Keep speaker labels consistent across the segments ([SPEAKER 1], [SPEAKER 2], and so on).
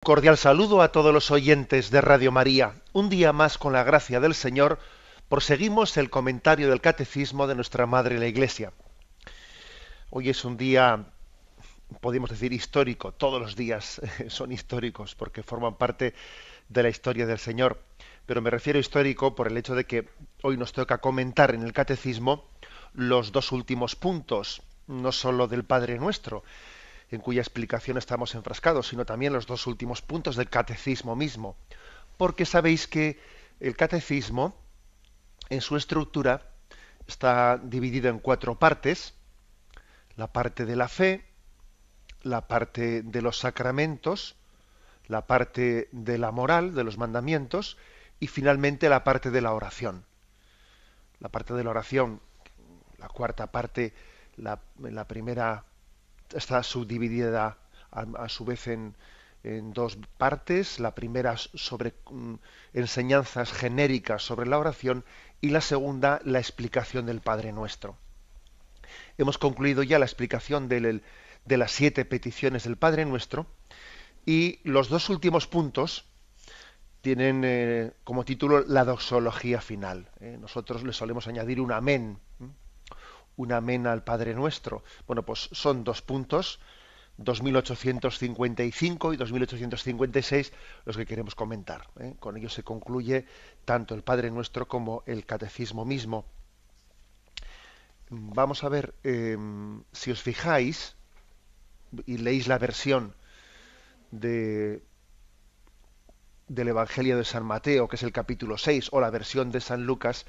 [SPEAKER 1] Cordial saludo a todos los oyentes de Radio María. Un día más, con la gracia del Señor, proseguimos el comentario del Catecismo de nuestra Madre la Iglesia. Hoy es un día, podemos decir, histórico. Todos los días son históricos porque forman parte de la historia del Señor. Pero me refiero a histórico por el hecho de que hoy nos toca comentar en el Catecismo los dos últimos puntos, no solo del Padre Nuestro, en cuya explicación estamos enfrascados, sino también los dos últimos puntos del catecismo mismo. Porque sabéis que el catecismo, en su estructura, está dividido en cuatro partes: la parte de la fe, la parte de los sacramentos, la parte de la moral, de los mandamientos, y finalmente la parte de la oración. La parte de la oración, la cuarta parte, la primera está subdividida a su vez en dos partes. La primera sobre enseñanzas genéricas sobre la oración, y la segunda, la explicación del Padre Nuestro. Hemos concluido ya la explicación de las 7 peticiones del Padre Nuestro, y los dos últimos puntos tienen como título la doxología final. Nosotros le solemos añadir un amén. Un amén al Padre Nuestro. Bueno, pues son dos puntos, 2855 y 2856, los que queremos comentar. Con ellos se concluye tanto el Padre Nuestro como el Catecismo mismo. Vamos a ver, si os fijáis y leéis la versión del Evangelio de San Mateo, que es el capítulo 6, o la versión de San Lucas,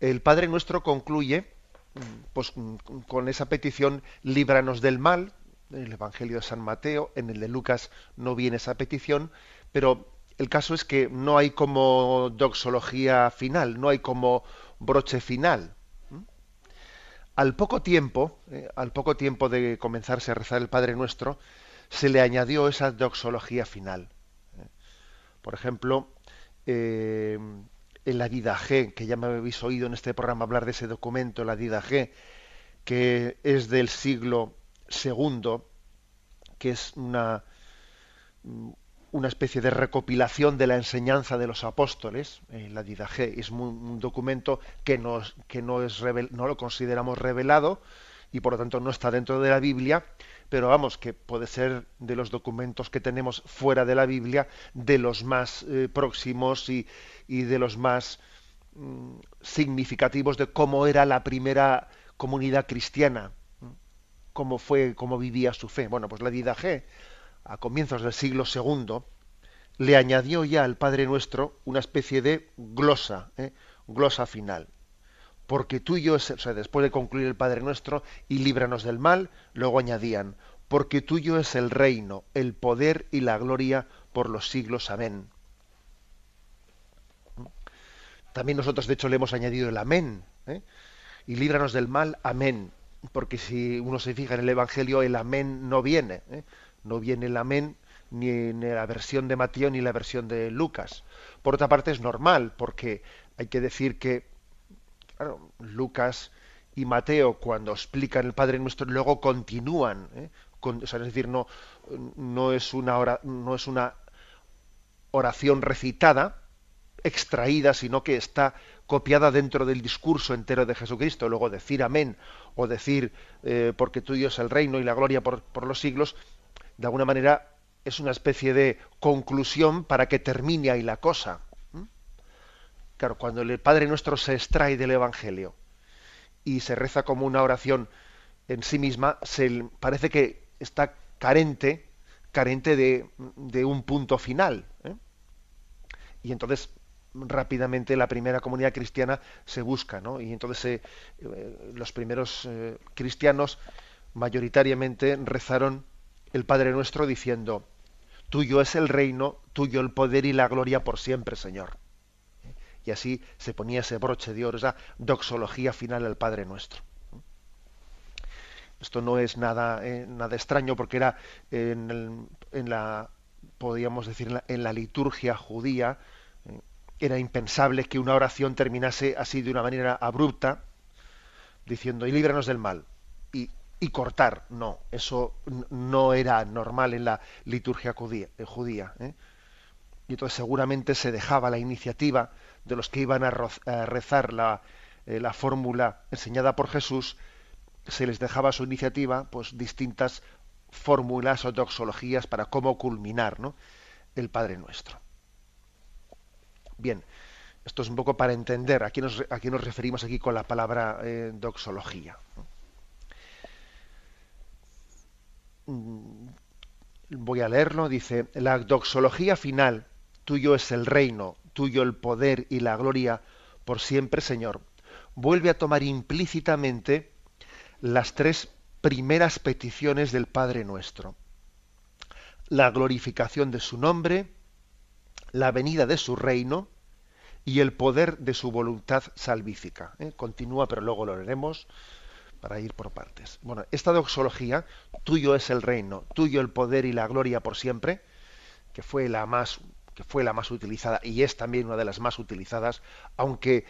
[SPEAKER 1] el Padre Nuestro concluye pues con esa petición: líbranos del mal. En el Evangelio de San Mateo, en el de Lucas no viene esa petición, pero el caso es que no hay como doxología final, no hay como broche final. Al poco tiempo de comenzarse a rezar el Padre Nuestro, se le añadió esa doxología final. Por ejemplo, en la Didache, que ya me habéis oído en este programa hablar de ese documento, la Didache, que es del siglo II, que es una especie de recopilación de la enseñanza de los apóstoles. La Didache es un documento que no lo consideramos revelado, y por lo tanto no está dentro de la Biblia, pero vamos, que puede ser de los documentos que tenemos fuera de la Biblia, de los más próximos y de los más significativos de cómo era la primera comunidad cristiana, cómo vivía su fe. Bueno, pues la Didache, a comienzos del siglo II, le añadió ya al Padre Nuestro una especie de glosa final. Porque tuyo es, o sea, después de concluir el Padre Nuestro y líbranos del mal, luego añadían: porque tuyo es el reino, el poder y la gloria por los siglos. Amén. También nosotros, de hecho, le hemos añadido el amén. Y líbranos del mal, amén. Porque si uno se fija en el Evangelio, el amén no viene. No viene el amén ni en la versión de Mateo ni en la versión de Lucas. Por otra parte, es normal, porque hay que decir que, claro, Lucas y Mateo, cuando explican el Padre Nuestro, luego continúan. O sea, es decir, no es una oración recitada, extraída, sino que está copiada dentro del discurso entero de Jesucristo. Luego decir amén o decir porque tuyo es el reino y la gloria por los siglos, de alguna manera es una especie de conclusión para que termine ahí la cosa. Claro, cuando el Padre Nuestro se extrae del Evangelio y se reza como una oración en sí misma, parece que está carente de un punto final. Y entonces rápidamente la primera comunidad cristiana se busca, ¿no? Y entonces los primeros cristianos mayoritariamente rezaron el Padre Nuestro diciendo: tuyo es el reino, tuyo el poder y la gloria por siempre, Señor. Y así se ponía ese broche de oro, esa doxología final al Padre Nuestro. Esto no es nada extraño, porque era podríamos decir, en la liturgia judía. Era impensable que una oración terminase así de una manera abrupta, diciendo: y líbranos del mal. Y y cortar. No, eso no era normal en la liturgia judía, ¿eh? Y entonces seguramente se dejaba la iniciativa de los que iban a rezar la fórmula enseñada por Jesús, se les dejaba su iniciativa, pues distintas fórmulas o doxologías para cómo culminar, ¿no?, el Padre Nuestro. Bien, esto es un poco para entender a qué nos referimos aquí con la palabra doxología. Voy a leerlo, dice: la doxología final, tuyo es el reino, tuyo el poder y la gloria por siempre, Señor, vuelve a tomar implícitamente las tres primeras peticiones del Padre Nuestro: la glorificación de su nombre, la venida de su reino y el poder de su voluntad salvífica. Continúa, pero luego lo leeremos para ir por partes. Bueno, esta doxología, tuyo es el reino, tuyo el poder y la gloria por siempre, que fue la más utilizada y es también una de las más utilizadas, aunque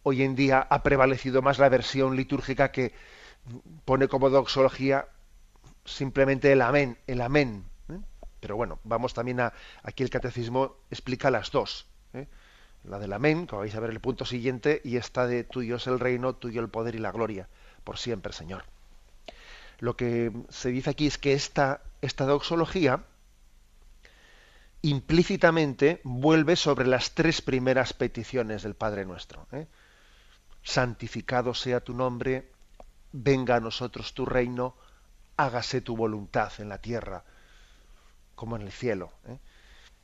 [SPEAKER 1] hoy en día ha prevalecido más la versión litúrgica que pone como doxología simplemente el amén, el amén. Pero bueno, vamos también aquí el catecismo explica las dos. La del amén, que vais a ver el punto siguiente, y esta de tuyo es el reino, tuyo el poder y la gloria, por siempre, Señor. Lo que se dice aquí es que esta doxología implícitamente vuelve sobre las tres primeras peticiones del Padre Nuestro. Santificado sea tu nombre, venga a nosotros tu reino, hágase tu voluntad en la tierra como en el cielo.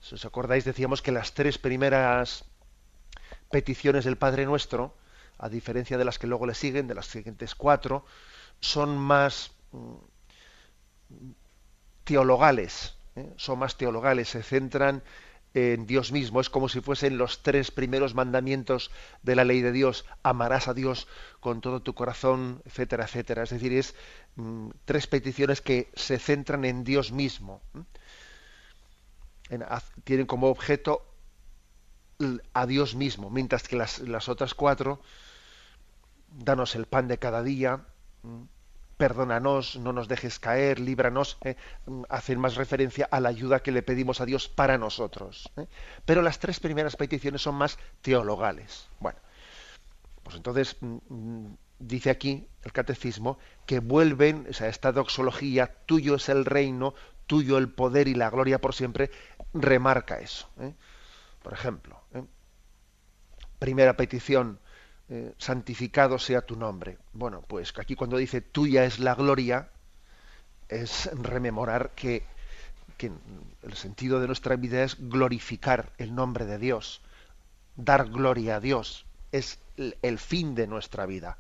[SPEAKER 1] Si os acordáis, decíamos que las tres primeras peticiones del Padre Nuestro, a diferencia de las que luego le siguen, de las siguientes cuatro, son más teologales, son más teologales, se centran en Dios mismo, es como si fuesen los tres primeros mandamientos de la ley de Dios: amarás a Dios con todo tu corazón, etcétera, etcétera. Es decir, es tres peticiones que se centran en Dios mismo, tienen como objeto a Dios mismo, mientras que las otras cuatro: danos el pan de cada día, perdónanos, no nos dejes caer, líbranos, hacen más referencia a la ayuda que le pedimos a Dios para nosotros. Pero las tres primeras peticiones son más teologales. Bueno, pues entonces dice aquí el catecismo que vuelven, o sea, esta doxología, tuyo es el reino, tuyo el poder y la gloria por siempre, remarca eso. Por ejemplo, primera petición: santificado sea tu nombre. Bueno, pues aquí cuando dice tuya es la gloria, es rememorar que el sentido de nuestra vida es glorificar el nombre de Dios, dar gloria a Dios, es el fin de nuestra vida.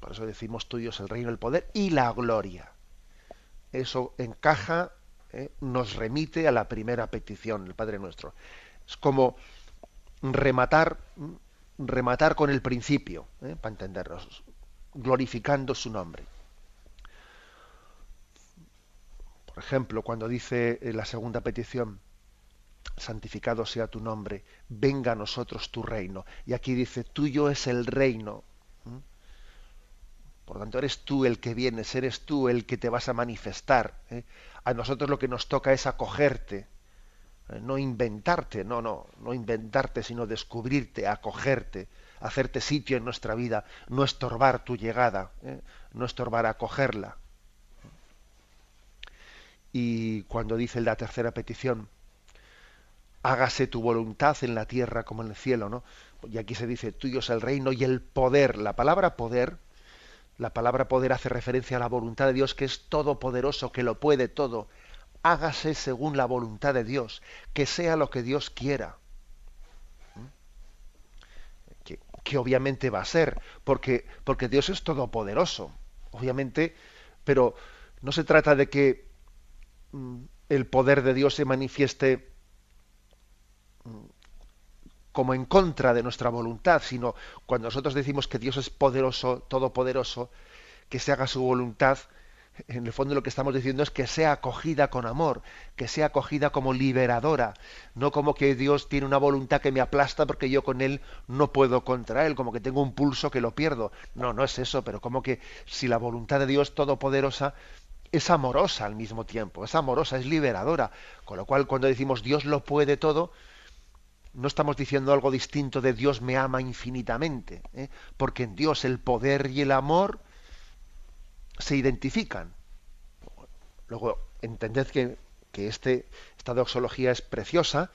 [SPEAKER 1] Por eso decimos tuyo es el reino, el poder y la gloria. Eso encaja, nos remite a la primera petición, el Padre Nuestro. Es como rematar con el principio, para entendernos, glorificando su nombre. Por ejemplo, cuando dice la segunda petición: santificado sea tu nombre, venga a nosotros tu reino. Y aquí dice: tuyo es el reino. Por lo tanto, eres tú el que vienes, eres tú el que te vas a manifestar. A nosotros lo que nos toca es acogerte. No inventarte, no inventarte, sino descubrirte, acogerte, hacerte sitio en nuestra vida, no estorbar tu llegada, no estorbar acogerla. Y cuando dice la tercera petición: hágase tu voluntad en la tierra como en el cielo, ¿no? Y aquí se dice: tuyo es el reino y el poder. La palabra poder hace referencia a la voluntad de Dios, que es todopoderoso, que lo puede todo. Hágase según la voluntad de Dios, que sea lo que Dios quiera. Que obviamente va a ser, porque Dios es todopoderoso, obviamente, pero no se trata de que el poder de Dios se manifieste como en contra de nuestra voluntad, sino cuando nosotros decimos que Dios es poderoso, todopoderoso, que se haga su voluntad, En el fondo lo que estamos diciendo es que sea acogida con amor, que sea acogida como liberadora, no como que Dios tiene una voluntad que me aplasta porque yo con Él no puedo contra Él, como que tengo un pulso que lo pierdo. No, no es eso, pero como que si la voluntad de Dios todopoderosa es amorosa al mismo tiempo, es amorosa, es liberadora. Con lo cual cuando decimos Dios lo puede todo, no estamos diciendo algo distinto de Dios me ama infinitamente, ¿eh? Porque en Dios el poder y el amor se identifican. Luego, entended que esta doxología es preciosa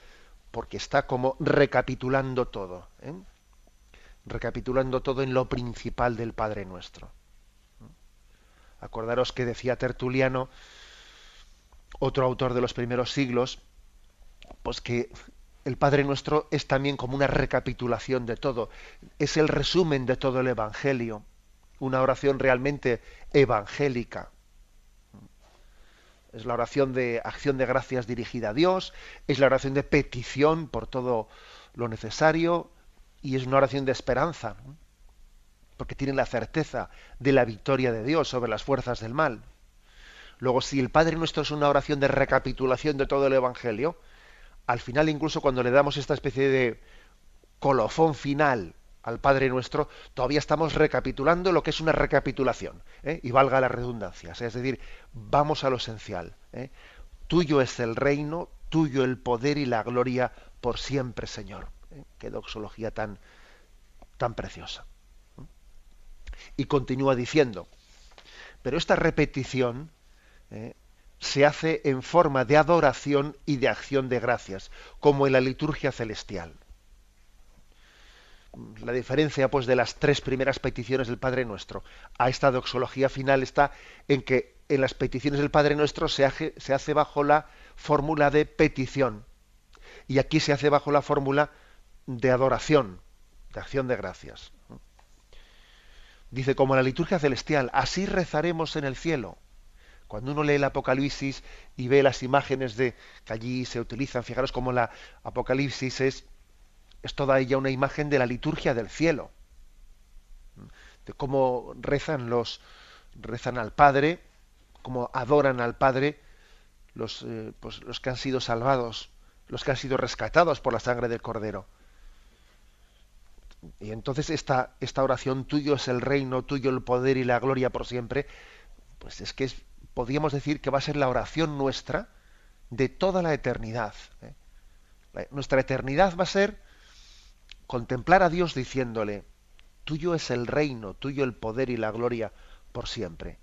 [SPEAKER 1] porque está como recapitulando todo, ¿eh? Recapitulando todo en lo principal del Padre Nuestro. Acordaros que decía Tertuliano, otro autor de los primeros siglos, pues que el Padre Nuestro es también como una recapitulación de todo, es el resumen de todo el Evangelio, una oración realmente evangélica. Es la oración de acción de gracias dirigida a Dios, es la oración de petición por todo lo necesario y es una oración de esperanza, ¿no? Porque tiene la certeza de la victoria de Dios sobre las fuerzas del mal. Luego, si el Padre Nuestro es una oración de recapitulación de todo el Evangelio, al final, incluso cuando le damos esta especie de colofón final al Padre Nuestro, todavía estamos recapitulando lo que es una recapitulación, ¿eh? Y valga la redundancia, es decir, vamos a lo esencial, ¿eh? Tuyo es el reino, tuyo el poder y la gloria por siempre, Señor, ¿eh? Qué doxología tan preciosa. Y continúa diciendo, pero esta repetición, ¿eh?, se hace en forma de adoración y de acción de gracias, como en la liturgia celestial. La diferencia, pues, de las tres primeras peticiones del Padre Nuestro a esta doxología final está en que en las peticiones del Padre Nuestro se hace bajo la fórmula de petición y aquí se hace bajo la fórmula de adoración, de acción de gracias. Dice, como en la liturgia celestial, así rezaremos en el cielo. Cuando uno lee el Apocalipsis y ve las imágenes que allí se utilizan, fijaros cómo la Apocalipsis es toda ella una imagen de la liturgia del cielo, de cómo rezan al Padre, cómo adoran al Padre los que han sido salvados, los que han sido rescatados por la sangre del Cordero. Y entonces esta oración, tuyo es el reino, tuyo el poder y la gloria por siempre, pues es que podríamos decir que va a ser la oración nuestra de toda la eternidad, ¿eh? Nuestra eternidad va a ser contemplar a Dios diciéndole, tuyo es el reino, tuyo el poder y la gloria por siempre.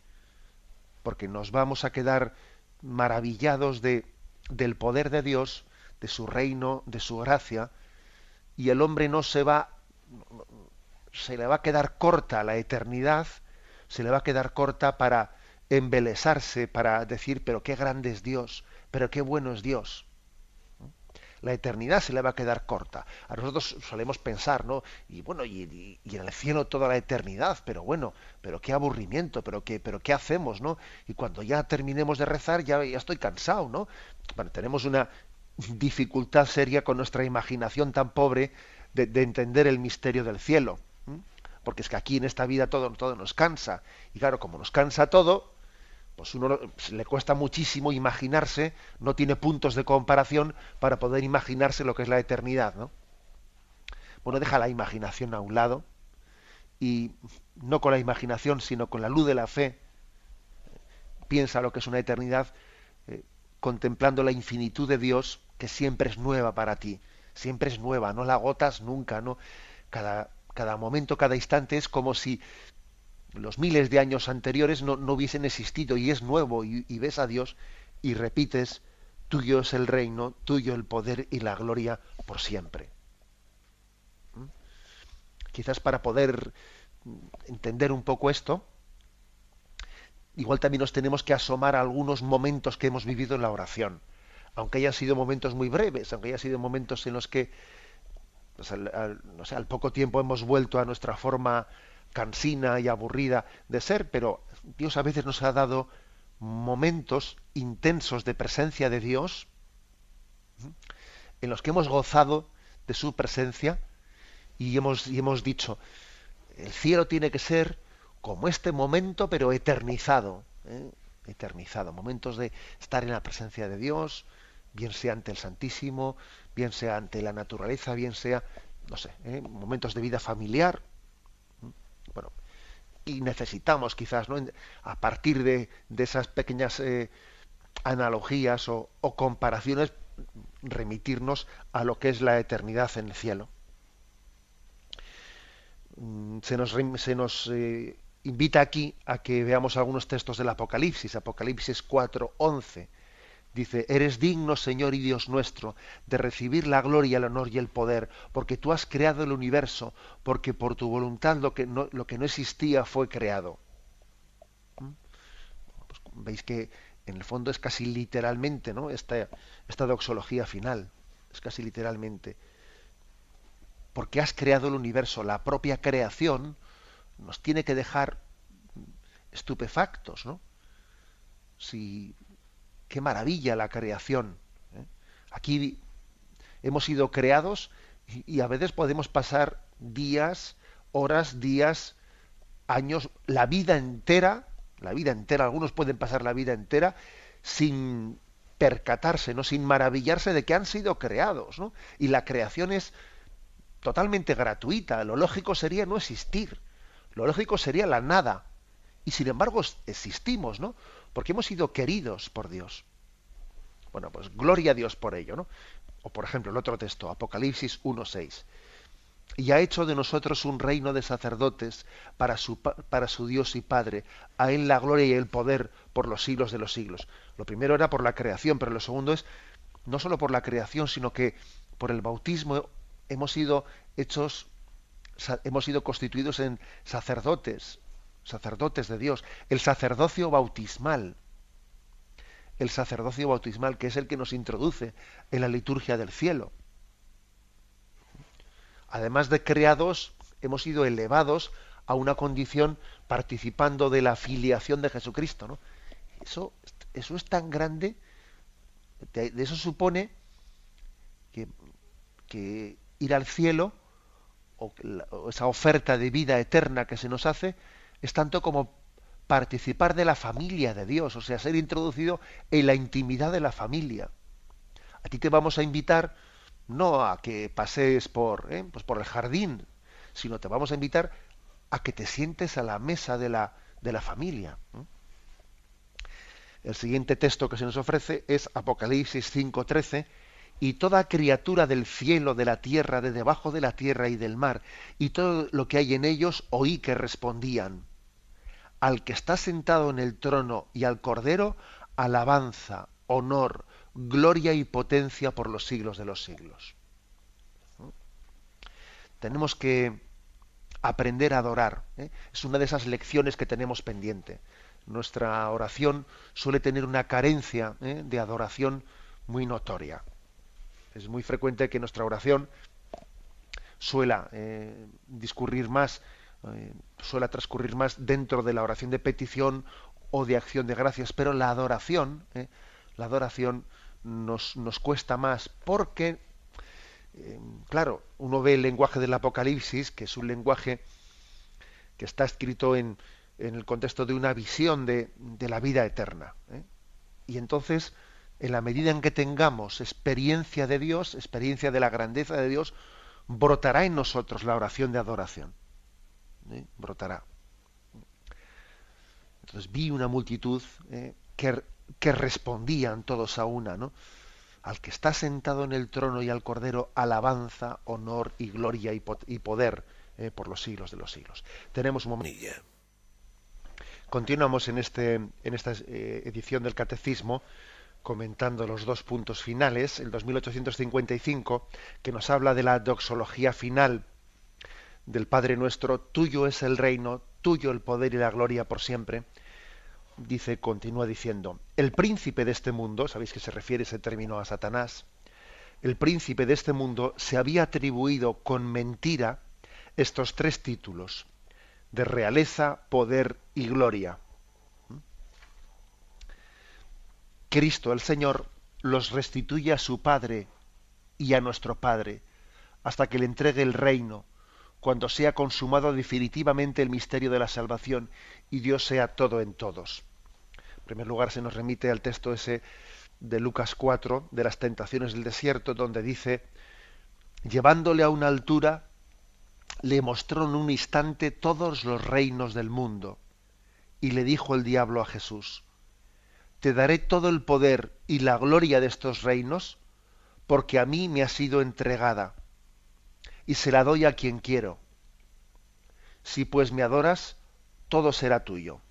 [SPEAKER 1] Porque nos vamos a quedar maravillados del poder de Dios, de su reino, de su gracia, y el hombre se le va a quedar corta la eternidad, se le va a quedar corta para embelesarse, para decir, pero qué grande es Dios, pero qué bueno es Dios. La eternidad se le va a quedar corta. A nosotros solemos pensar, ¿no? Y bueno, y en el cielo toda la eternidad, pero bueno, pero qué aburrimiento, pero qué hacemos, ¿no? Y cuando ya terminemos de rezar, ya estoy cansado, ¿no? Bueno, tenemos una dificultad seria con nuestra imaginación tan pobre de entender el misterio del cielo. Porque es que aquí en esta vida todo nos cansa. Y claro, como nos cansa todo, pues uno le cuesta muchísimo imaginarse, no tiene puntos de comparación para poder imaginarse lo que es la eternidad, ¿no? Bueno, deja la imaginación a un lado y no con la imaginación, sino con la luz de la fe, piensa lo que es una eternidad, contemplando la infinitud de Dios, que siempre es nueva para ti, siempre es nueva, no la agotas nunca, ¿no? Cada momento, cada instante es como si los miles de años anteriores no hubiesen existido y es nuevo y ves a Dios y repites, tuyo es el reino, tuyo el poder y la gloria por siempre. Quizás para poder entender un poco esto, igual también nos tenemos que asomar a algunos momentos que hemos vivido en la oración, aunque hayan sido momentos muy breves, aunque hayan sido momentos en los que pues, al poco tiempo hemos vuelto a nuestra forma cansina y aburrida de ser, pero Dios a veces nos ha dado momentos intensos de presencia de Dios, en los que hemos gozado de su presencia y hemos dicho, el cielo tiene que ser como este momento, pero eternizado, ¿eh? eternizado, momentos de estar en la presencia de Dios, bien sea ante el Santísimo, bien sea ante la naturaleza, bien sea, no sé, momentos de vida familiar. Bueno, y necesitamos quizás, ¿no? A partir de esas pequeñas analogías o comparaciones, remitirnos a lo que es la eternidad en el cielo. Se nos invita aquí a que veamos algunos textos del Apocalipsis. Apocalipsis 4:11 dice: Eres digno, Señor y Dios nuestro, de recibir la gloria, el honor y el poder, porque tú has creado el universo, porque por tu voluntad lo que no existía fue creado. Pues veis que en el fondo es casi literalmente, ¿no? Esta doxología final, es casi literalmente. Porque has creado el universo, la propia creación nos tiene que dejar estupefactos, ¿no? Si, qué maravilla la creación, ¿eh? Aquí hemos sido creados y a veces podemos pasar días, horas, días, años, la vida entera, algunos pueden pasar la vida entera sin percatarse, ¿no? Sin maravillarse de que han sido creados, ¿no? Y la creación es totalmente gratuita. Lo lógico sería no existir. Lo lógico sería la nada. Y sin embargo existimos, ¿no? Porque hemos sido queridos por Dios. Bueno, pues gloria a Dios por ello, ¿no? O por ejemplo, el otro texto, Apocalipsis 1:6. Y ha hecho de nosotros un reino de sacerdotes para su Dios y Padre. A Él la gloria y el poder por los siglos de los siglos. Lo primero era por la creación, pero lo segundo es no solo por la creación, sino que por el bautismo hemos sido constituidos en sacerdotes, sacerdotes de Dios. El sacerdocio bautismal, que es el que nos introduce en la liturgia del cielo. Además de creados, hemos sido elevados a una condición participando de la filiación de Jesucristo, ¿no? Eso es tan grande, de eso supone que ir al cielo, o esa oferta de vida eterna que se nos hace, es tanto como participar de la familia de Dios, o sea, ser introducido en la intimidad de la familia. A ti te vamos a invitar no a que pasees pues por el jardín, sino te vamos a invitar a que te sientes a la mesa de la familia. El siguiente texto que se nos ofrece es Apocalipsis 5:13: y toda criatura del cielo, de la tierra, de debajo de la tierra y del mar, y todo lo que hay en ellos, oí que respondían: al que está sentado en el trono y al Cordero, alabanza, honor, gloria y potencia por los siglos de los siglos. Tenemos que aprender a adorar, ¿eh? Es una de esas lecciones que tenemos pendiente. Nuestra oración suele tener una carencia, de adoración muy notoria. Es muy frecuente que nuestra oración suela transcurrir más dentro de la oración de petición o de acción de gracias, pero la adoración nos cuesta más porque, claro, uno ve el lenguaje del Apocalipsis, que es un lenguaje que está escrito en el contexto de una visión de la vida eterna, ¿eh? Y entonces, en la medida en que tengamos experiencia de Dios, experiencia de la grandeza de Dios, brotará en nosotros la oración de adoración. Brotará. Entonces vi una multitud que respondían todos a una, ¿no? Al que está sentado en el trono y al Cordero, alabanza, honor y gloria y poder por los siglos de los siglos. Tenemos un momento. Continuamos en esta edición del Catecismo comentando los dos puntos finales, el 2855, que nos habla de la doxología final del Padre Nuestro: tuyo es el reino, tuyo el poder y la gloria por siempre. Continúa diciendo: el príncipe de este mundo, sabéis que se refiere ese término a Satanás, el príncipe de este mundo se había atribuido con mentira estos tres títulos de realeza, poder y gloria. Cristo el Señor los restituye a su Padre y a nuestro Padre hasta que le entregue el reino, cuando sea consumado definitivamente el misterio de la salvación y Dios sea todo en todos. primer lugar se nos remite al texto ese de Lucas 4, de las tentaciones del desierto, donde dice, llevándole a una altura, le mostró en un instante todos los reinos del mundo. Y le dijo el diablo a Jesús, te daré todo el poder y la gloria de estos reinos, porque a mí me ha sido entregada, y se la doy a quien quiero. Si pues me adoras, todo será tuyo.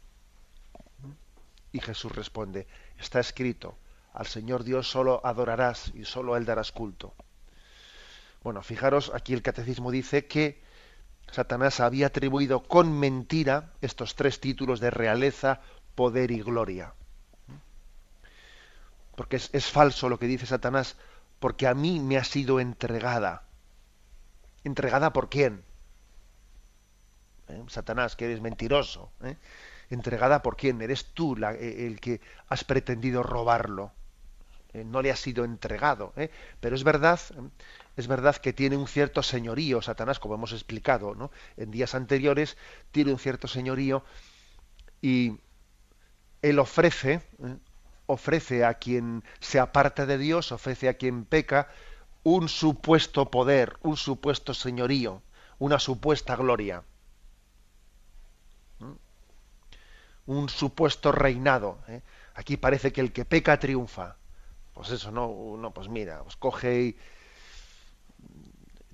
[SPEAKER 1] Y Jesús responde, está escrito, al Señor Dios solo adorarás y solo a Él darás culto. Bueno, fijaros, aquí el catecismo dice que Satanás había atribuido con mentira estos tres títulos de realeza, poder y gloria. Porque es falso lo que dice Satanás, porque a mí me ha sido entregada. ¿Entregada por quién? Satanás, que eres mentiroso. ¿Entregada por quién? Eres tú el que has pretendido robarlo. No le ha sido entregado. Pero es verdad que tiene un cierto señorío Satanás, como hemos explicado, ¿no? En días anteriores, tiene un cierto señorío y él ofrece a quien se aparta de Dios, ofrece a quien peca, un supuesto poder, un supuesto señorío, una supuesta gloria, un supuesto reinado. Aquí parece que el que peca triunfa. Pues eso, no, pues mira, pues coge y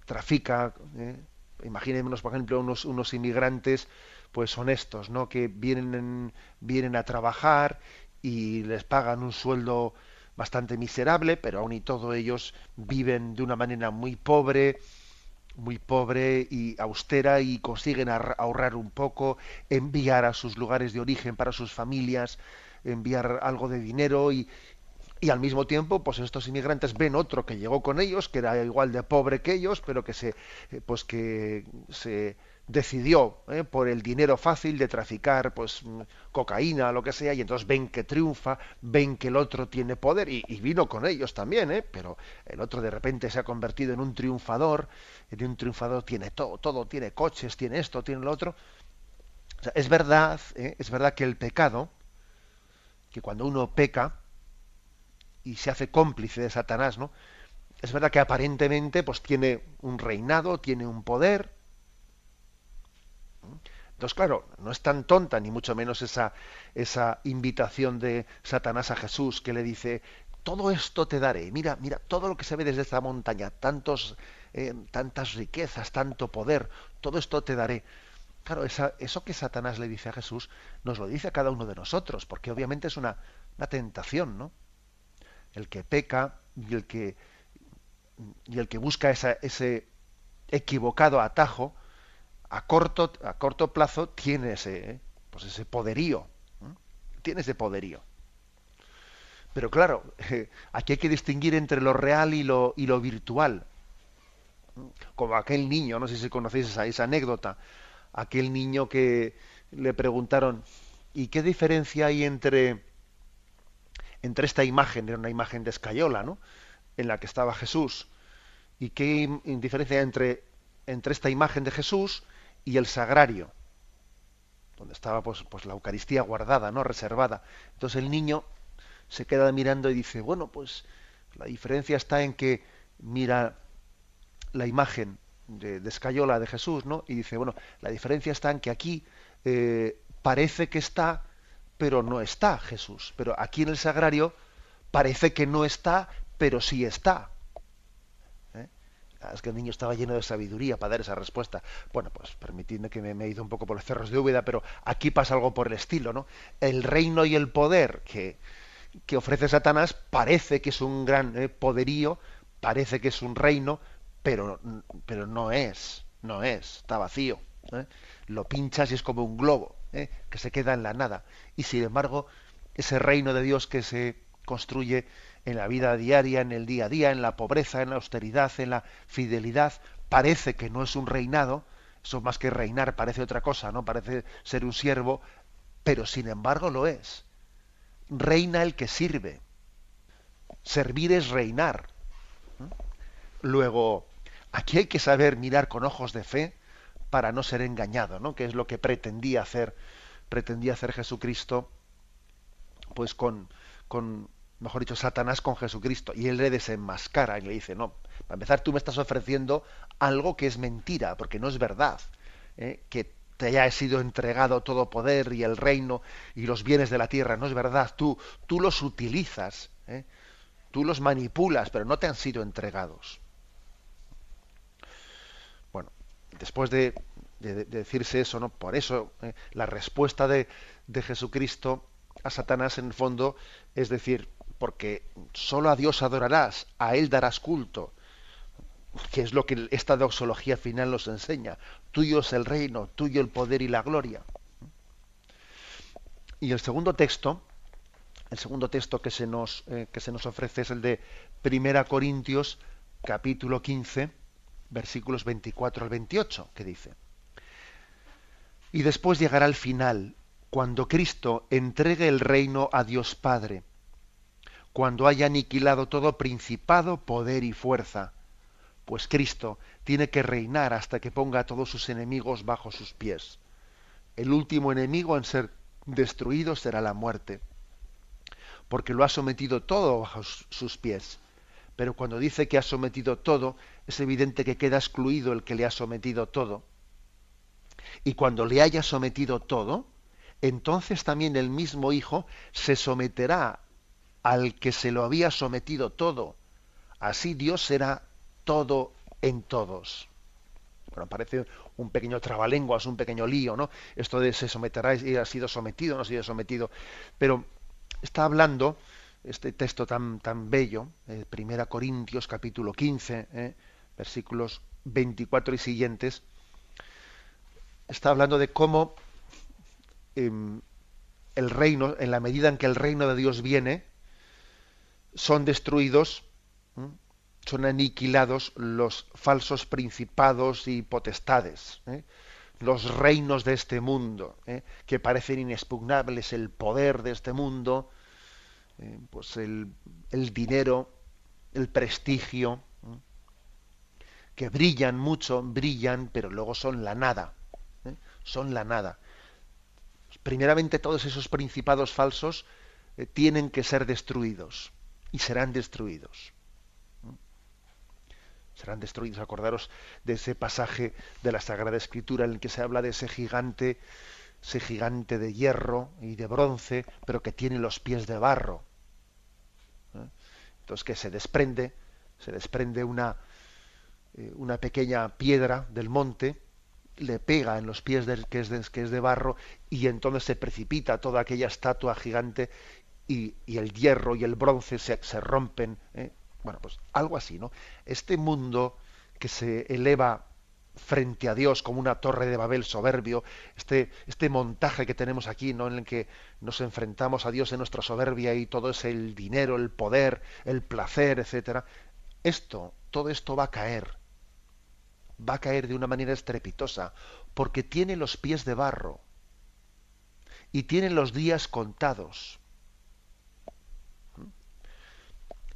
[SPEAKER 1] trafica. Imaginémonos, por ejemplo, unos inmigrantes pues honestos, ¿no? Que vienen a trabajar y les pagan un sueldo bastante miserable, pero aún y todo ellos viven de una manera muy pobre y austera, y consiguen ahorrar un poco, enviar a sus lugares de origen para sus familias, enviar algo de dinero, y al mismo tiempo, pues estos inmigrantes ven otro que llegó con ellos, que era igual de pobre que ellos, pero que se decidió, por el dinero fácil de traficar pues cocaína, lo que sea, y entonces ven que triunfa, ven que el otro tiene poder, y vino con ellos también, pero el otro de repente se ha convertido en un triunfador, tiene todo, tiene coches, tiene esto, tiene lo otro. O sea, es verdad que el pecado, que cuando uno peca, y se hace cómplice de Satanás, ¿no? Es verdad que aparentemente pues tiene un reinado, tiene un poder. Entonces, claro, no es tan tonta, ni mucho menos esa invitación de Satanás a Jesús, que le dice, todo esto te daré, mira, todo lo que se ve desde esta montaña, tantas riquezas, tanto poder, todo esto te daré. Claro, eso que Satanás le dice a Jesús, nos lo dice a cada uno de nosotros, porque obviamente es una tentación, ¿no? El que peca y el que busca ese equivocado atajo, a corto plazo tiene ese poderío. Tiene ese poderío. Pero claro, aquí hay que distinguir entre lo real y lo virtual. Como aquel niño, no sé si conocéis esa anécdota, aquel niño que le preguntaron, ¿y qué diferencia hay entre esta imagen? Era una imagen de escayola, ¿no? En la que estaba Jesús. ¿Y qué diferencia hay entre esta imagen de Jesús y el sagrario, donde estaba pues la Eucaristía guardada, ¿no? Reservada? Entonces el niño se queda mirando y dice, bueno, pues la diferencia está en que mira la imagen de escayola de Jesús, ¿no? Y dice, bueno, la diferencia está en que aquí parece que está, pero no está Jesús. Pero aquí en el sagrario parece que no está, pero sí está. Es que el niño estaba lleno de sabiduría para dar esa respuesta. Bueno, pues permitidme que me he ido un poco por los cerros de Úbeda, pero aquí pasa algo por el estilo, ¿no? El reino y el poder que ofrece Satanás parece que es un gran poderío, parece que es un reino, pero no es, está vacío. Lo pinchas y es como un globo, que se queda en la nada. Y sin embargo, ese reino de Dios que se construye en la vida diaria, en el día a día, en la pobreza, en la austeridad, en la fidelidad, parece que no es un reinado, eso más que reinar parece otra cosa, ¿no? Parece ser un siervo, pero sin embargo lo es. Reina el que sirve. Servir es reinar. Luego, aquí hay que saber mirar con ojos de fe para no ser engañado, ¿no? Que es lo que pretendía hacer Jesucristo pues mejor dicho, Satanás con Jesucristo, y él le desenmascara y le dice, no, para empezar tú me estás ofreciendo algo que es mentira, porque no es verdad, que te haya sido entregado todo poder y el reino y los bienes de la tierra, no es verdad, tú los utilizas, tú los manipulas, pero no te han sido entregados. Bueno, después de decirse eso, ¿no? Por eso la respuesta de Jesucristo a Satanás en el fondo es decir, porque solo a Dios adorarás, a Él darás culto, que es lo que esta doxología final nos enseña. Tuyo es el reino, tuyo el poder y la gloria. Y el segundo texto que se nos ofrece es el de 1 Corintios capítulo 15, versículos 24 al 28, que dice: Y después llegará el final, cuando Cristo entregue el reino a Dios Padre, cuando haya aniquilado todo principado, poder y fuerza, pues Cristo tiene que reinar hasta que ponga a todos sus enemigos bajo sus pies. El último enemigo en ser destruido será la muerte, porque lo ha sometido todo bajo sus pies. Pero cuando dice que ha sometido todo, es evidente que queda excluido el que le ha sometido todo. Y cuando le haya sometido todo, entonces también el mismo Hijo se someterá al que se lo había sometido todo. Así Dios será todo en todos. Bueno, parece un pequeño trabalenguas, un pequeño lío, ¿no? Esto de se someterá y ha sido sometido, no ha sido sometido. Pero está hablando, este texto tan bello, 1 Corintios capítulo 15, versículos 24 y siguientes, está hablando de cómo el reino, en la medida en que el reino de Dios viene, son destruidos, son aniquilados los falsos principados y potestades, los reinos de este mundo, que parecen inexpugnables, el poder de este mundo, pues el dinero, el prestigio, que brillan mucho, brillan, pero luego son la nada, son la nada. Primeramente todos esos principados falsos tienen que ser destruidos y serán destruidos. Serán destruidos. Acordaros de ese pasaje de la Sagrada Escritura en el que se habla de ese gigante de hierro y de bronce, pero que tiene los pies de barro. Entonces que se desprende una pequeña piedra del monte, le pega en los pies que es de barro, y entonces se precipita toda aquella estatua gigante y el hierro y el bronce se rompen. Bueno, pues algo así, ¿no? Este mundo que se eleva frente a Dios como una torre de Babel soberbio, este montaje que tenemos aquí, ¿no? En el que nos enfrentamos a Dios en nuestra soberbia y todo es el dinero, el poder, el placer, etcétera. Todo esto va a caer de una manera estrepitosa, porque tiene los pies de barro y tiene los días contados.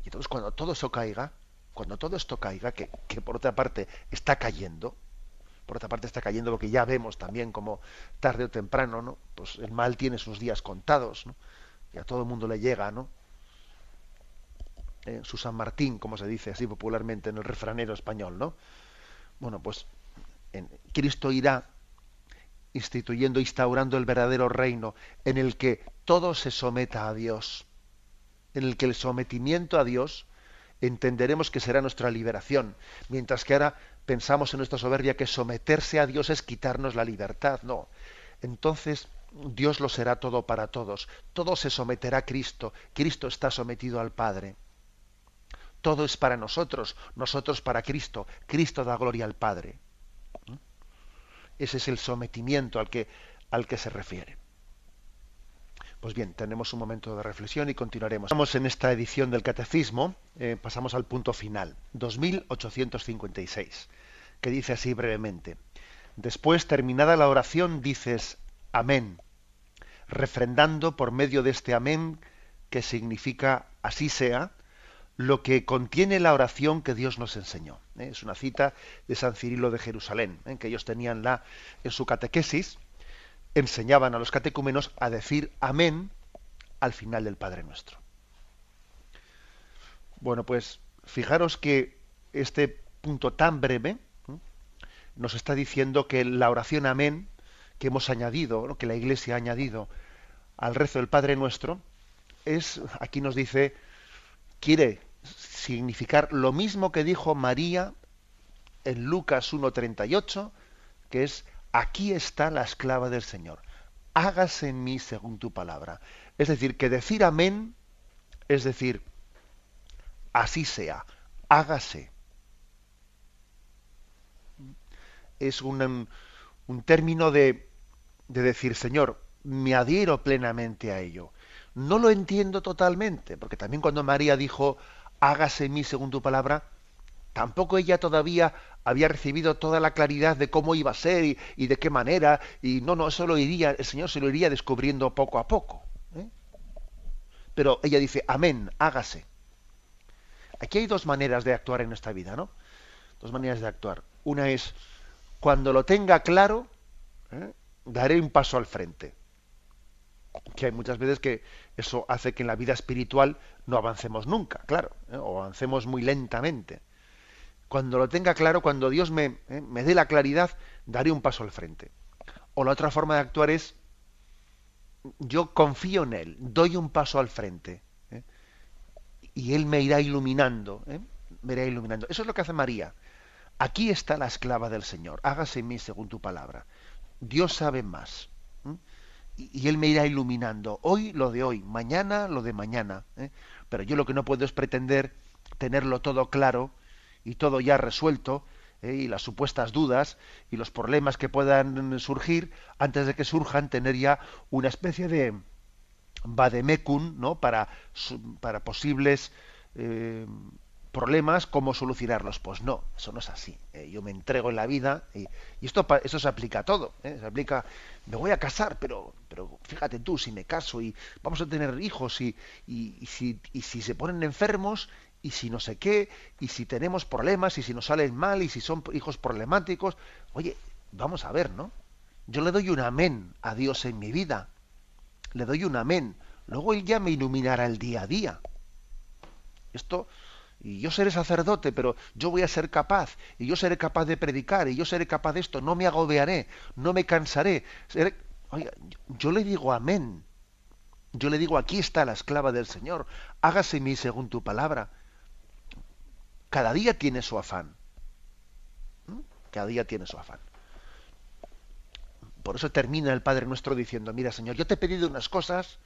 [SPEAKER 1] Y entonces cuando todo eso caiga, cuando todo esto caiga, que por otra parte está cayendo, porque ya vemos también como tarde o temprano, ¿no? Pues el mal tiene sus días contados, ¿no? Y a todo el mundo le llega, ¿no? Su San Martín, como se dice así popularmente en el refranero español, ¿no? Bueno, pues Cristo irá instaurando el verdadero reino en el que todo se someta a Dios, en el que el sometimiento a Dios entenderemos que será nuestra liberación, mientras que ahora pensamos en nuestra soberbia que someterse a Dios es quitarnos la libertad. No, entonces Dios lo será todo para todos, todo se someterá a Cristo, Cristo está sometido al Padre. Todo es para nosotros, nosotros para Cristo, Cristo da gloria al Padre. Ese es el sometimiento al que se refiere. Pues bien, tenemos un momento de reflexión y continuaremos. Estamos en esta edición del Catecismo, pasamos al punto final, 2856, que dice así brevemente: después, terminada la oración, dices amén, refrendando por medio de este amén, que significa así sea, lo que contiene la oración que Dios nos enseñó. Es una cita de San Cirilo de Jerusalén, que ellos tenían en su catequesis, enseñaban a los catecúmenos a decir amén al final del Padre Nuestro. Bueno, pues fijaros que este punto tan breve nos está diciendo que la oración amén que hemos añadido, ¿no?, que la Iglesia ha añadido al rezo del Padre Nuestro, aquí nos dice, quiere significar lo mismo que dijo María en Lucas 1:38, que es: aquí está la esclava del Señor, hágase en mí según tu palabra. Es decir, que decir amén es decir, así sea, hágase. Es un término de decir, Señor, me adhiero plenamente a ello. No lo entiendo totalmente, porque también cuando María dijo, hágase en mí según tu palabra, tampoco ella todavía había recibido toda la claridad de cómo iba a ser y de qué manera, y no, eso el Señor se lo iría descubriendo poco a poco. Pero ella dice, amén, hágase. Aquí hay dos maneras de actuar en esta vida, ¿no? Dos maneras de actuar. Una es, cuando lo tenga claro, daré un paso al frente. Que hay muchas veces que eso hace que en la vida espiritual no avancemos nunca, claro, o avancemos muy lentamente. Cuando lo tenga claro, cuando Dios me dé la claridad, daré un paso al frente. O la otra forma de actuar es, yo confío en Él, doy un paso al frente, y Él me irá iluminando, me irá iluminando. Eso es lo que hace María. Aquí está la esclava del Señor, hágase en mí según tu palabra. Dios sabe más. Y Él me irá iluminando. Hoy lo de hoy, mañana lo de mañana. Pero yo lo que no puedo es pretender tenerlo todo claro y todo ya resuelto, y las supuestas dudas y los problemas que puedan surgir, antes de que surjan, tener ya una especie de vademecum, ¿no?, para posibles problemas, cómo solucionarlos. Pues no, eso no es así. Yo me entrego en la vida y eso se aplica a todo. Se aplica, me voy a casar, pero fíjate tú, si me caso y vamos a tener hijos y si se ponen enfermos y si no sé qué, y si tenemos problemas y si nos salen mal y si son hijos problemáticos, oye, vamos a ver, ¿no? Yo le doy un amén a Dios en mi vida. Le doy un amén. Luego Él ya me iluminará el día a día. Y yo seré sacerdote, pero yo voy a ser capaz, y yo seré capaz de predicar, y yo seré capaz de esto, no me agobiaré, no me cansaré. Oiga, yo le digo amén. Yo le digo, aquí está la esclava del Señor, hágase en mí según tu palabra. Cada día tiene su afán. Cada día tiene su afán. Por eso termina el Padre Nuestro diciendo, mira, Señor, yo te he pedido unas cosas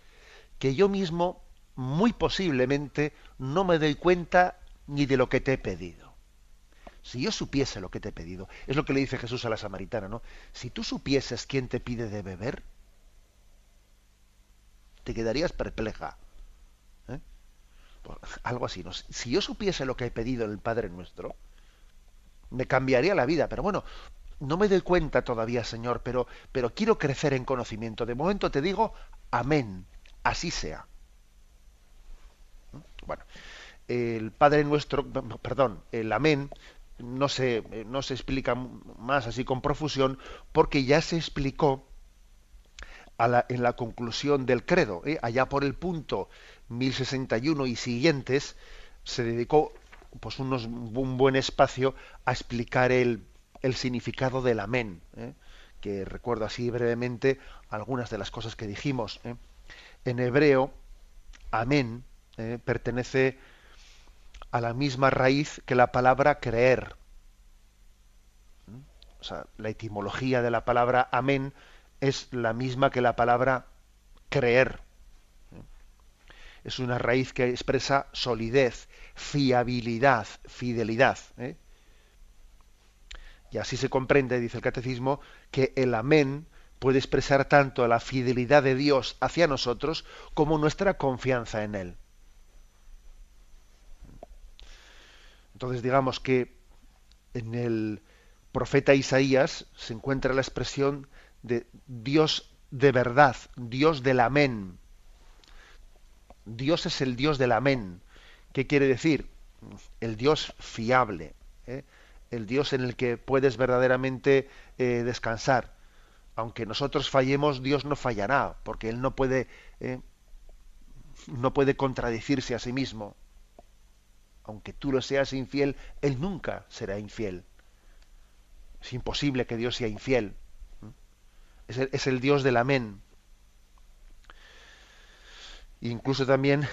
[SPEAKER 1] que yo mismo, muy posiblemente, no me doy cuenta ni de lo que te he pedido. Si yo supiese lo que te he pedido, es lo que le dice Jesús a la samaritana, ¿no? Si tú supieses quién te pide de beber, te quedarías perpleja. Pues, algo así, ¿no? Si yo supiese lo que he pedido en el Padre Nuestro, me cambiaría la vida. Pero bueno, no me doy cuenta todavía, Señor, pero quiero crecer en conocimiento. De momento te digo, amén, así sea. Bueno, el Padre Nuestro, perdón, el amén no se explica más así con profusión, porque ya se explicó en la conclusión del credo, allá por el punto 1061 y siguientes, se dedicó pues un buen espacio a explicar el significado del amén, que recuerdo así brevemente algunas de las cosas que dijimos. En hebreo, amén pertenece a la misma raíz que la palabra creer. O sea, la etimología de la palabra amén es la misma que la palabra creer. Es una raíz que expresa solidez, fiabilidad, fidelidad. Y así se comprende, dice el Catecismo, que el amén puede expresar tanto la fidelidad de Dios hacia nosotros como nuestra confianza en Él. Entonces digamos que en el profeta Isaías se encuentra la expresión de Dios de verdad, Dios del amén. Dios es el Dios del amén. ¿Qué quiere decir? El Dios fiable, el Dios en el que puedes verdaderamente descansar. Aunque nosotros fallemos, Dios no fallará, porque Él no puede no puede contradecirse a sí mismo. Aunque tú lo seas infiel, Él nunca será infiel. Es imposible que Dios sea infiel. Es el Dios del amén. Incluso también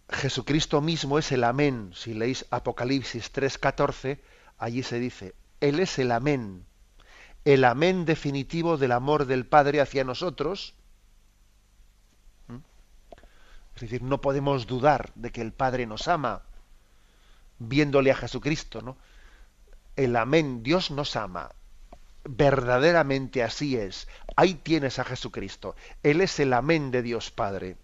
[SPEAKER 1] Jesucristo mismo es el amén. Si leéis Apocalipsis 3:14, allí se dice, Él es el amén definitivo del amor del Padre hacia nosotros. Es decir, no podemos dudar de que el Padre nos ama, viéndole a Jesucristo, ¿no? El amén, Dios nos ama. Verdaderamente así es. Ahí tienes a Jesucristo. Él es el amén de Dios Padre.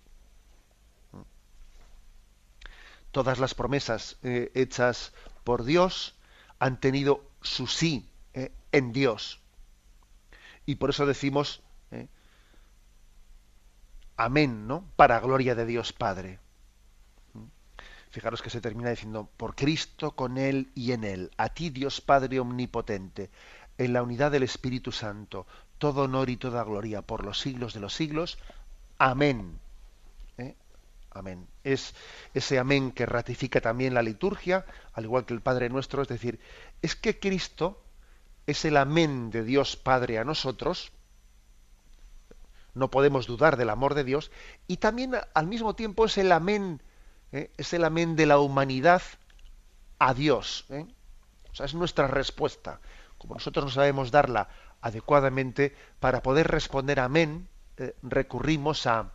[SPEAKER 1] Todas las promesas hechas por Dios han tenido su sí en Dios. Y por eso decimos amén, ¿no? Para gloria de Dios Padre. Fijaros que se termina diciendo, por Cristo, con Él y en Él, a ti Dios Padre omnipotente, en la unidad del Espíritu Santo, todo honor y toda gloria por los siglos de los siglos. Amén. Amén. Es ese amén que ratifica también la liturgia, al igual que el Padre Nuestro, es decir, es que Cristo es el amén de Dios Padre a nosotros, no podemos dudar del amor de Dios, y también al mismo tiempo es el amén de la humanidad a Dios. O sea, es nuestra respuesta. Como nosotros no sabemos darla adecuadamente, para poder responder amén, recurrimos a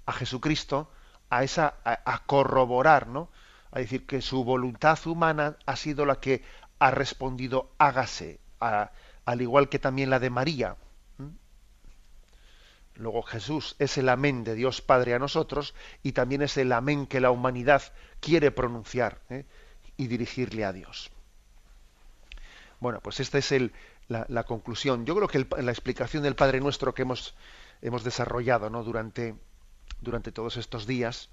[SPEAKER 1] Jesucristo, a corroborar, ¿no? A decir que su voluntad humana ha sido la que ha respondido hágase, al igual que también la de María. Luego Jesús es el amén de Dios Padre a nosotros y también es el amén que la humanidad quiere pronunciar y dirigirle a Dios. Bueno, pues esta es la conclusión. Yo creo que la explicación del Padre Nuestro que hemos desarrollado, ¿no? durante todos estos días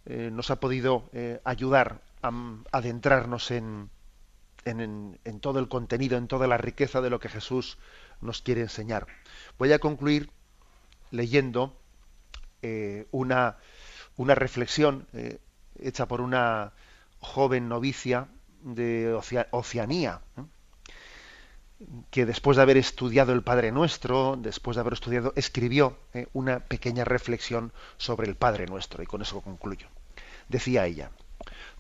[SPEAKER 1] nos ha podido ayudar a adentrarnos en todo el contenido, en toda la riqueza de lo que Jesús nos quiere enseñar. Voy a concluir leyendo una reflexión hecha por una joven novicia de Oceanía, que después de haber estudiado el Padre Nuestro, después de haber estudiado, escribió una pequeña reflexión sobre el Padre Nuestro, y con eso concluyo. Decía ella,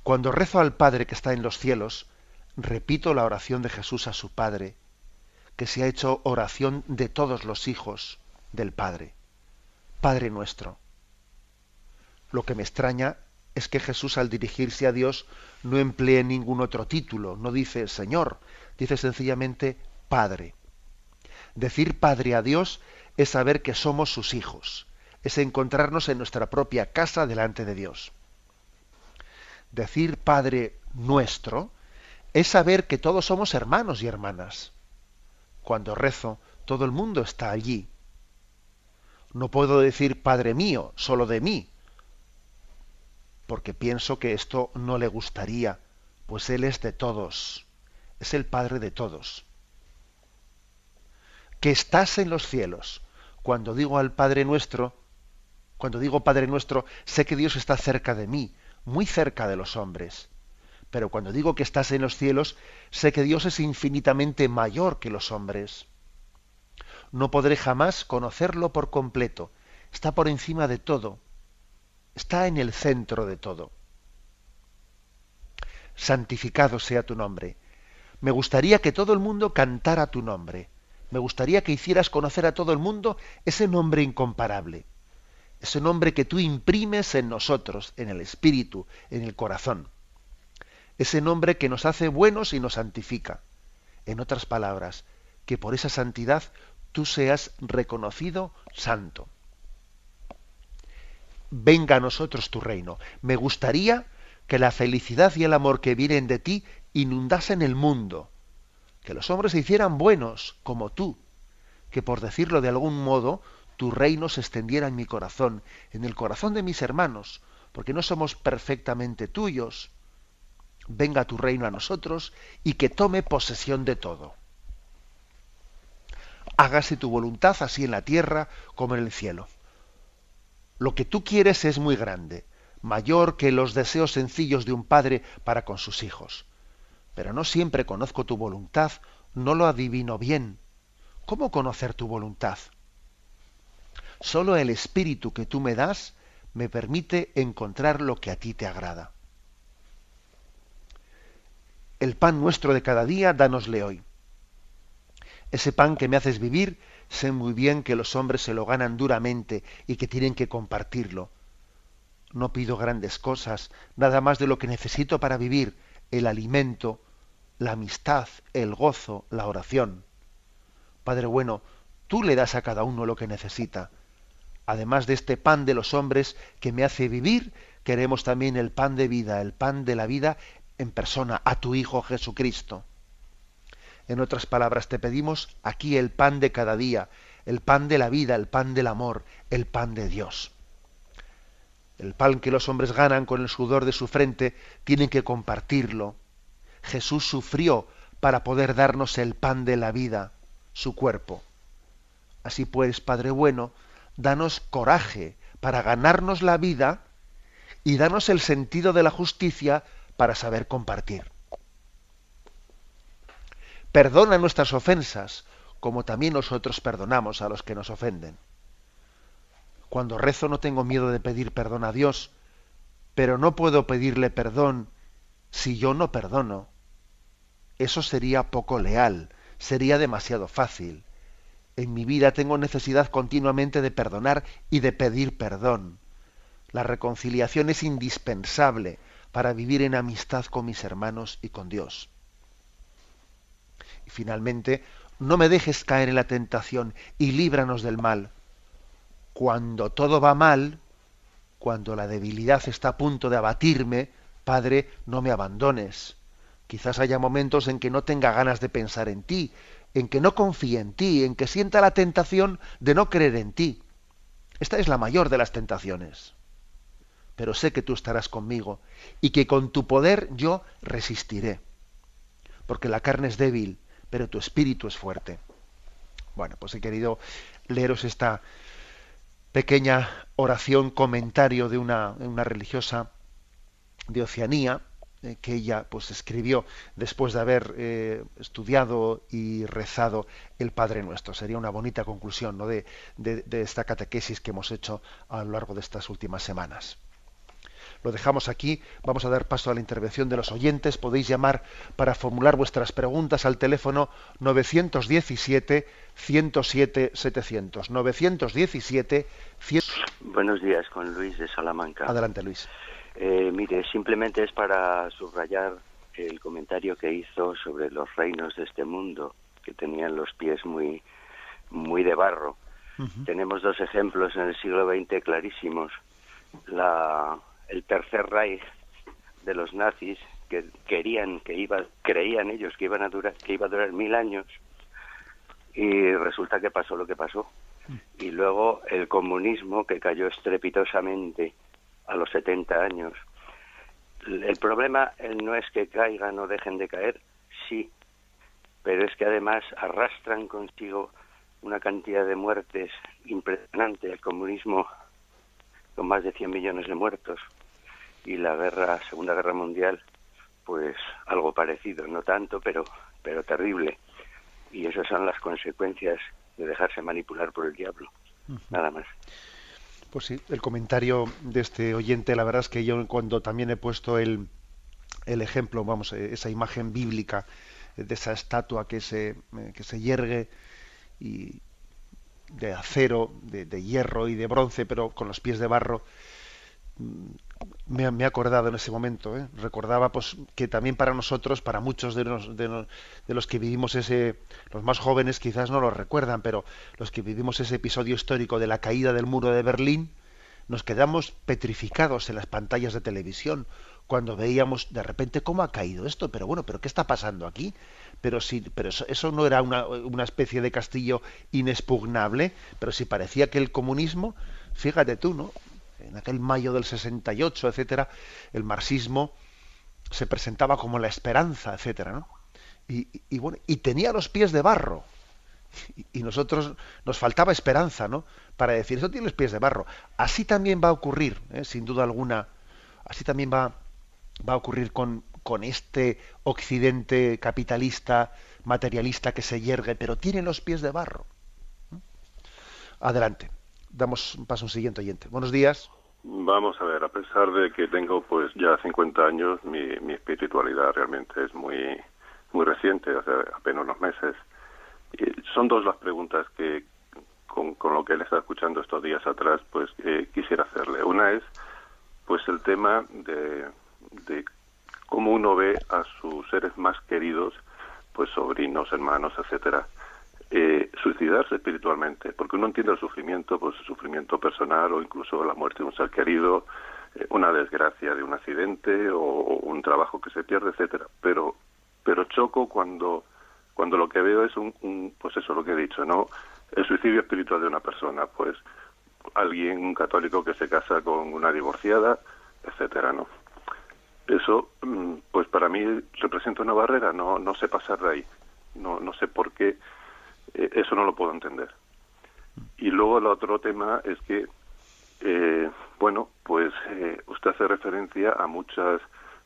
[SPEAKER 1] cuando rezo al Padre que está en los cielos, repito la oración de Jesús a su Padre, que se ha hecho oración de todos los hijos del Padre. Padre Nuestro. Lo que me extraña es que Jesús, al dirigirse a Dios, no emplee ningún otro título, no dice Señor, dice sencillamente Padre. Decir Padre a Dios es saber que somos sus hijos, es encontrarnos en nuestra propia casa delante de Dios. Decir Padre Nuestro es saber que todos somos hermanos y hermanas. Cuando rezo, todo el mundo está allí. No puedo decir Padre mío, solo de mí, porque pienso que esto no le gustaría, pues Él es de todos, es el Padre de todos. Que estás en los cielos. Cuando digo al Padre Nuestro, cuando digo Padre Nuestro, sé que Dios está cerca de mí, muy cerca de los hombres. Pero cuando digo que estás en los cielos, sé que Dios es infinitamente mayor que los hombres. No podré jamás conocerlo por completo. Está por encima de todo. Está en el centro de todo. Santificado sea tu nombre. Me gustaría que todo el mundo cantara tu nombre. Me gustaría que hicieras conocer a todo el mundo ese nombre incomparable. Ese nombre que tú imprimes en nosotros, en el espíritu, en el corazón. Ese nombre que nos hace buenos y nos santifica. En otras palabras, que por esa santidad tú seas reconocido santo. Venga a nosotros tu reino. Me gustaría que la felicidad y el amor que vienen de ti inundasen el mundo. Que los hombres se hicieran buenos, como tú. Que por decirlo de algún modo, tu reino se extendiera en mi corazón, en el corazón de mis hermanos, porque no somos perfectamente tuyos. Venga tu reino a nosotros y que tome posesión de todo. Hágase tu voluntad así en la tierra como en el cielo. Lo que tú quieres es muy grande, mayor que los deseos sencillos de un padre para con sus hijos. Pero no siempre conozco tu voluntad, no lo adivino bien. ¿Cómo conocer tu voluntad? Solo el espíritu que tú me das me permite encontrar lo que a ti te agrada. El pan nuestro de cada día, dánosle hoy. Ese pan que me haces vivir, sé muy bien que los hombres se lo ganan duramente y que tienen que compartirlo. No pido grandes cosas, nada más de lo que necesito para vivir, el alimento, la amistad, el gozo, la oración. Padre bueno, tú le das a cada uno lo que necesita. Además de este pan de los hombres que me hace vivir, queremos también el pan de vida, el pan de la vida en persona, a tu Hijo Jesucristo. En otras palabras, te pedimos aquí el pan de cada día, el pan de la vida, el pan del amor, el pan de Dios. El pan que los hombres ganan con el sudor de su frente, tienen que compartirlo. Jesús sufrió para poder darnos el pan de la vida, su cuerpo. Así pues, Padre bueno, danos coraje para ganarnos la vida y danos el sentido de la justicia para saber compartir. Perdona nuestras ofensas, como también nosotros perdonamos a los que nos ofenden. Cuando rezo no tengo miedo de pedir perdón a Dios, pero no puedo pedirle perdón si yo no perdono. Eso sería poco leal, sería demasiado fácil. En mi vida tengo necesidad continuamente de perdonar y de pedir perdón. La reconciliación es indispensable para vivir en amistad con mis hermanos y con Dios. Y finalmente, no me dejes caer en la tentación y líbranos del mal. Cuando todo va mal, cuando la debilidad está a punto de abatirme, Padre, no me abandones. Quizás haya momentos en que no tenga ganas de pensar en ti, en que no confíe en ti, en que sienta la tentación de no creer en ti. Esta es la mayor de las tentaciones. Pero sé que tú estarás conmigo y que con tu poder yo resistiré. Porque la carne es débil, pero tu espíritu es fuerte. Bueno, pues he querido leeros esta pequeña oración, comentario de una religiosa de Oceanía, que ella pues escribió después de haber estudiado y rezado el Padre Nuestro. Sería una bonita conclusión, ¿no?, de esta catequesis que hemos hecho a lo largo de estas últimas semanas. Lo dejamos aquí, vamos a dar paso a la intervención de los oyentes. Podéis llamar para formular vuestras preguntas al teléfono 917-107-700. 917-100.
[SPEAKER 2] Buenos días, con Luis de Salamanca.
[SPEAKER 1] Adelante, Luis.
[SPEAKER 2] Mire, simplemente es para subrayar el comentario que hizo sobre los reinos de este mundo, que tenían los pies muy, muy de barro. Uh-huh. Tenemos dos ejemplos en el siglo XX clarísimos. El Tercer Reich de los nazis, que creían ellos que iba a durar 1000 años, y resulta que pasó lo que pasó. Y luego el comunismo, que cayó estrepitosamente a los 70 años. El problema no es que caigan o dejen de caer, sí, pero es que además arrastran consigo una cantidad de muertes impresionante. El comunismo, con más de 100 millones de muertos, y la Segunda Guerra Mundial, pues algo parecido, no tanto, pero terrible. Y esas son las consecuencias de dejarse manipular por el diablo. Uh-huh. Nada más.
[SPEAKER 1] Pues sí, el comentario de este oyente, la verdad es que yo cuando también he puesto el ejemplo, vamos, esa imagen bíblica de esa estatua que se yergue y de acero, de hierro y de bronce, pero con los pies de barro, me he acordado en ese momento, recordaba pues que también para nosotros, para muchos de los que vivimos los más jóvenes quizás no lo recuerdan, pero los que vivimos ese episodio histórico de la caída del muro de Berlín, nos quedamos petrificados en las pantallas de televisión cuando veíamos de repente cómo ha caído esto, pero bueno, pero ¿qué está pasando aquí? Pero eso no era una especie de castillo inexpugnable, pero si parecía que el comunismo, fíjate tú, ¿no?, en aquel mayo del 68, etcétera, el marxismo se presentaba como la esperanza, etcétera, ¿no? Y bueno, y tenía los pies de barro. Y nosotros nos faltaba esperanza, ¿no? Para decir, eso tiene los pies de barro. Así también va a ocurrir, sin duda alguna, así también va a ocurrir con este occidente capitalista, materialista que se yergue, pero tiene los pies de barro. Adelante. Damos un paso a un siguiente oyente. Buenos días.
[SPEAKER 3] Vamos a ver, a pesar de que tengo pues ya 50 años, mi espiritualidad realmente es muy reciente, hace apenas unos meses. Y son dos las preguntas que con lo que él está escuchando estos días atrás, pues quisiera hacerle. Una es pues el tema de cómo uno ve a sus seres más queridos, pues sobrinos, hermanos, etcétera, suicidarse espiritualmente, porque uno entiende el sufrimiento, pues el sufrimiento personal o incluso la muerte de un ser querido, una desgracia de un accidente o un trabajo que se pierde, etcétera, pero choco cuando lo que veo es pues eso, lo que he dicho, ¿no? El suicidio espiritual de una persona, pues alguien, un católico que se casa con una divorciada, etcétera, ¿no? Eso, pues para mí representa una barrera, no sé pasar de ahí, no sé por qué, eso no lo puedo entender. Y luego el otro tema es que, bueno, pues usted hace referencia a muchas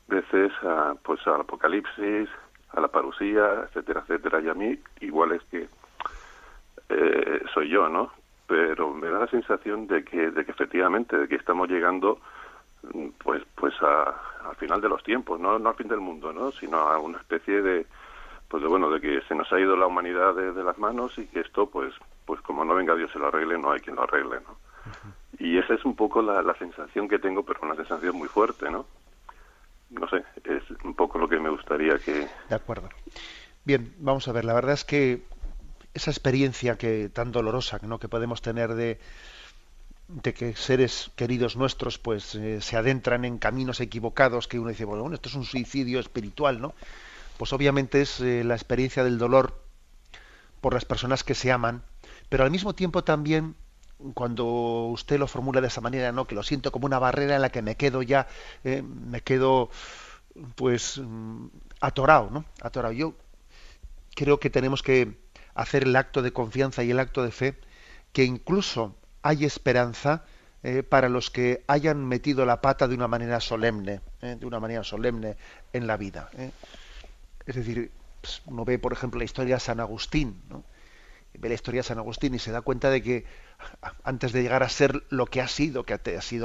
[SPEAKER 3] veces pues al Apocalipsis, a la parusía, etcétera, etcétera, y a mí igual es que soy yo, ¿no? Pero me da la sensación de que efectivamente, de que estamos llegando pues al final de los tiempos, no al fin del mundo, ¿no? Sino a una especie de que se nos ha ido la humanidad de las manos y que esto pues como no venga Dios y lo arregle, no hay quien lo arregle, ¿no? Y esa es un poco la sensación que tengo, pero una sensación muy fuerte, ¿no? No sé, es un poco lo que me gustaría que...
[SPEAKER 1] De acuerdo. Bien, vamos a ver, la verdad es que esa experiencia que tan dolorosa, ¿no?, que podemos tener de que seres queridos nuestros pues se adentran en caminos equivocados, que uno dice, bueno, esto es un suicidio espiritual, ¿no? Pues obviamente es la experiencia del dolor por las personas que se aman, pero al mismo tiempo también, cuando usted lo formula de esa manera, ¿no?, que lo siento como una barrera en la que me quedo ya, me quedo pues atorado, ¿no? Atorado. Yo creo que tenemos que hacer el acto de confianza y el acto de fe, que incluso hay esperanza para los que hayan metido la pata de una manera solemne en la vida. Es decir, pues, uno ve, por ejemplo, la historia de San Agustín, ¿no? Ve la historia de San Agustín y se da cuenta de que antes de llegar a ser lo que ha sido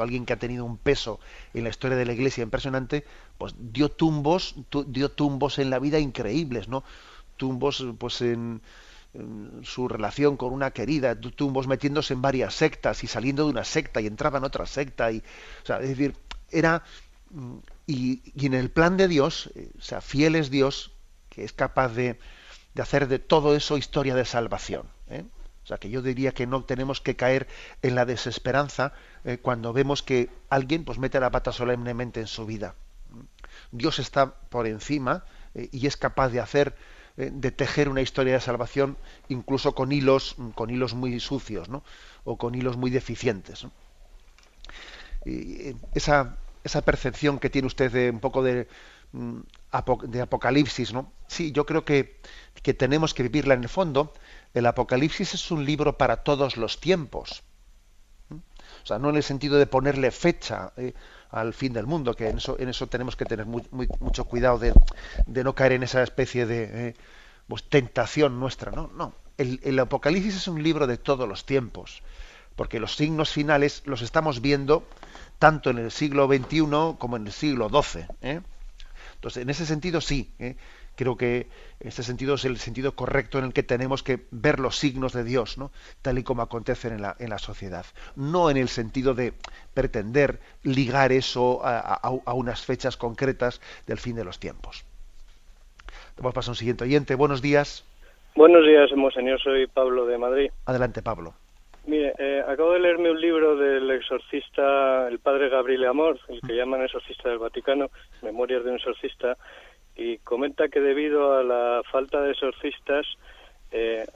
[SPEAKER 1] alguien que ha tenido un peso en la historia de la Iglesia impresionante, pues dio tumbos en la vida increíbles, ¿no? Tumbos, pues en su relación con una querida, tumbos metiéndose en varias sectas y saliendo de una secta y entraba en otra secta, y, o sea, es decir, era y en el plan de Dios, o sea, fiel es Dios, que es capaz de hacer de todo eso historia de salvación, ¿eh? O sea, que yo diría que no tenemos que caer en la desesperanza cuando vemos que alguien pues mete la pata solemnemente en su vida. Dios está por encima y es capaz de hacer, de tejer una historia de salvación incluso con hilos muy sucios, ¿no? O con hilos muy deficientes, ¿no? Y esa percepción que tiene usted de un poco de Apocalipsis, ¿no? Sí, yo creo que tenemos que vivirla. En el fondo, el Apocalipsis es un libro para todos los tiempos. O sea, no en el sentido de ponerle fecha al fin del mundo, que en eso tenemos que tener mucho cuidado de no caer en esa especie de pues, tentación nuestra, ¿no? No, el Apocalipsis es un libro de todos los tiempos, porque los signos finales los estamos viendo tanto en el siglo XXI como en el siglo XII, ¿eh? Entonces, en ese sentido sí, creo que este sentido es el sentido correcto en el que tenemos que ver los signos de Dios, ¿no?, tal y como acontecen en la sociedad. No en el sentido de pretender ligar eso a unas fechas concretas del fin de los tiempos. Vamos a pasar a un siguiente oyente. Buenos días.
[SPEAKER 4] Buenos días, monseñor. Soy Pablo de Madrid.
[SPEAKER 1] Adelante, Pablo.
[SPEAKER 4] Mire, acabo de leerme un libro del exorcista, el padre Gabriel Amor, el que llaman exorcista del Vaticano, Memorias de un exorcista, y comenta que debido a la falta de exorcistas,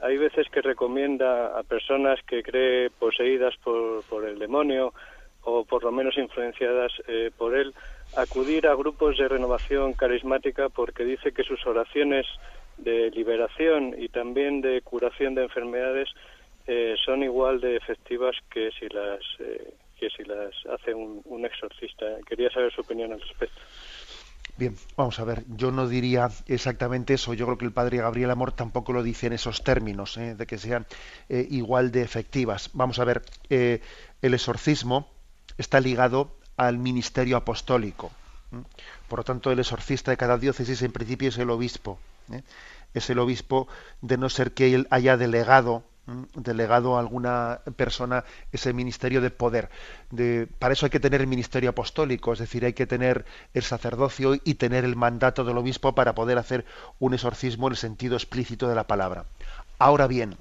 [SPEAKER 4] hay veces que recomienda a personas que cree poseídas por el demonio o por lo menos influenciadas por él, acudir a grupos de renovación carismática, porque dice que sus oraciones de liberación y también de curación de enfermedades son igual de efectivas que si las hace un exorcista. Quería saber su opinión al respecto.
[SPEAKER 1] Bien, vamos a ver, yo no diría exactamente eso, yo creo que el padre Gabriel Amor tampoco lo dice en esos términos, de que sean igual de efectivas. Vamos a ver, el exorcismo está ligado al ministerio apostólico. Por lo tanto, el exorcista de cada diócesis en principio es el obispo. Es el obispo, de no ser que él haya delegado a alguna persona ese ministerio de poder. Para eso hay que tener el ministerio apostólico, es decir, hay que tener el sacerdocio y tener el mandato del obispo para poder hacer un exorcismo en el sentido explícito de la palabra. Ahora bien,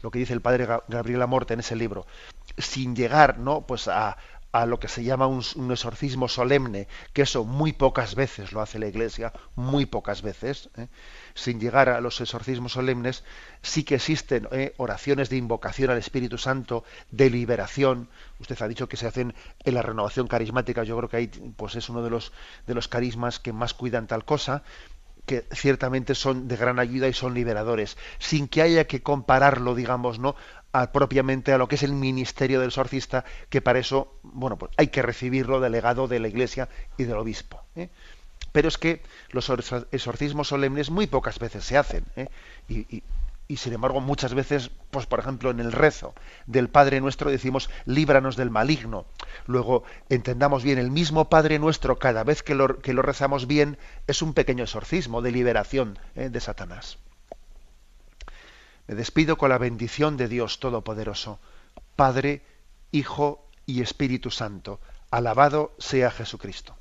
[SPEAKER 1] lo que dice el padre Gabriel Amorte en ese libro, sin llegar, ¿no?, pues a lo que se llama un exorcismo solemne, que eso muy pocas veces lo hace la Iglesia, muy pocas veces, sin llegar a los exorcismos solemnes, sí que existen oraciones de invocación al Espíritu Santo, de liberación. Usted ha dicho que se hacen en la renovación carismática, yo creo que ahí pues es uno de los carismas que más cuidan tal cosa, que ciertamente son de gran ayuda y son liberadores, sin que haya que compararlo, digamos, ¿no?, propiamente a lo que es el ministerio del exorcista, que para eso, bueno, pues hay que recibirlo delegado de la Iglesia y del obispo. Pero es que los exorcismos solemnes muy pocas veces se hacen, y sin embargo muchas veces, pues por ejemplo en el rezo del Padre Nuestro decimos líbranos del maligno. Luego entendamos bien, el mismo Padre Nuestro, cada vez que lo rezamos bien, es un pequeño exorcismo de liberación de Satanás. Me despido con la bendición de Dios Todopoderoso, Padre, Hijo y Espíritu Santo. Alabado sea Jesucristo.